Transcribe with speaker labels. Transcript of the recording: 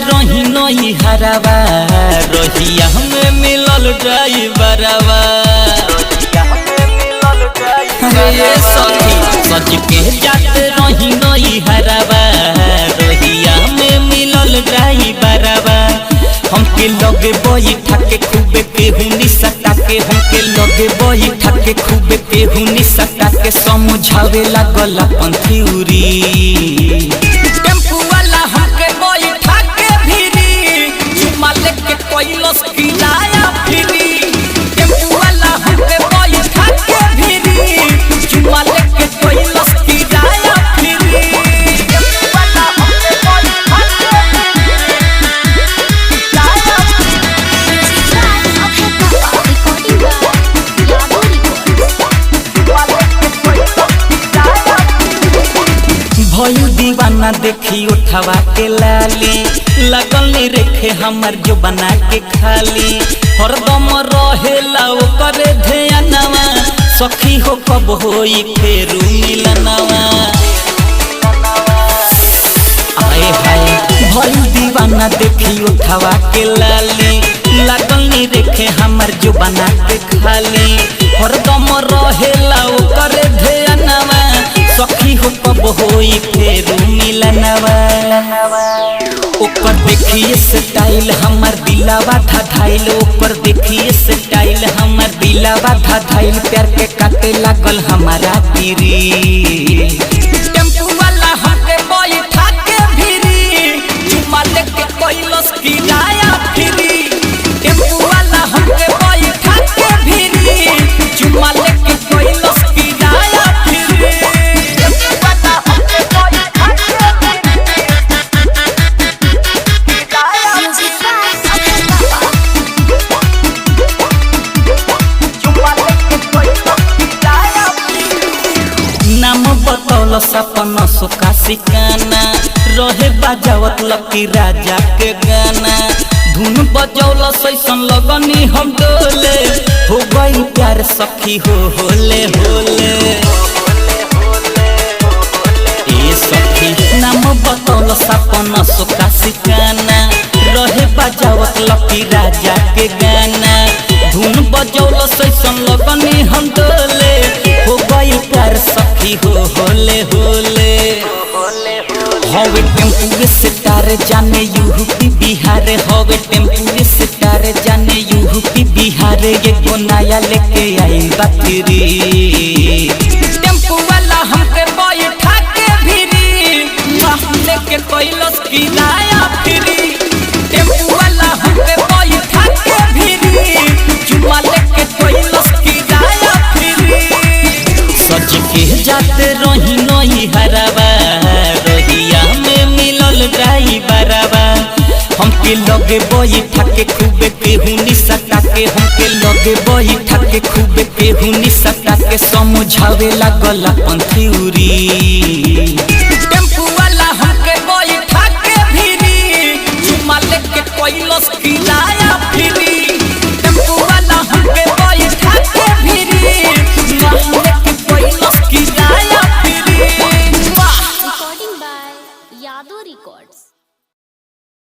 Speaker 1: रही नई हरावा रहिया हमें मिलल ड्राइवरवा ये सखी सच के जात रही नई हरावा रहिया हमें मिलल ड्राइवरवा हमके लगे बैठा के खूबे केहू सटा के हमके लगे बैठा के खूबे केहू सटा के समझावे लागल अपन थ्योरी टेम्पू वाला हमके बैठा के भिरी चुमा लेके कोइलस किराया फ्री टेम्पू वाला हमके बैठा के भिरी चुमा लेके कोइलस किराया फ्री भयू दीवाना देखी उठवा के लाली लगल रेखे हमर जो बना के खाली हरदम रहेला ओकरे ध्यानवा सखी हो कब होई फेरू मिलनवा आए हाय भयू दीवाना देखी उठवा के लाली लगल रेखे हमर जो बना के खाली हरदम रहेला ओकरे ध्यानवा सखी हो कब होई फेरू मिलनवा ऊपर देखिए स्टाइल हमर दिलावा धाइल ऊपर देखिए स्टाइल हमर दिलावा धाइल प्यार के काटे लागल हमारा तीरी टेम्पू वाला हमके बैठा के भिरी चुमा लेके कोइलस किराया फ्री टेम्पू वाला हमके बैठा के भिरी चुमा लेके कोइलस किराया फ्री नाम बतौल सपन सुखा सिकाना रहे बजावत लकी राजा के गाना धुन बजौल सैसन लगनी हम डोले हो गई प्यार सखी हो होले होले ए सखी नाम बतौल सपन सुखा सिकाना रहे बजावत लकी राजा के गाना धुन बजौल सैसन लगनी हम डोले हो गई प्यार सखी हो होले होले हवे टेम्पू स्टार जाने यूपी बिहार हवे टेम्पू स्टार जाने यूपी बिहार ये गो नया लेके आई बातरी टेम्पू वाला हमके बैठा के भिरी लेके कोइलस किराया फ्री टेम्पू वाला हमके बैठा के भिरी चुमा लेके कोइलस किराया फ्री सच के जाते रही नई हरावा रहिया में मिलल ड्राइवरवा हमके लगे बैठा के खूबे केहू सटा के हमके लगे बैठा के खूबे केहू सटा के समझावे लागल अपन थ्योरी टेम्पू वाला हमके बैठा के भिरी चुमा लेके कोइलस किराया फ्री टेम्पू वाला हमके बैठा के भिरी लेके कोइलस किराया free
Speaker 2: Recording by Yadu Records.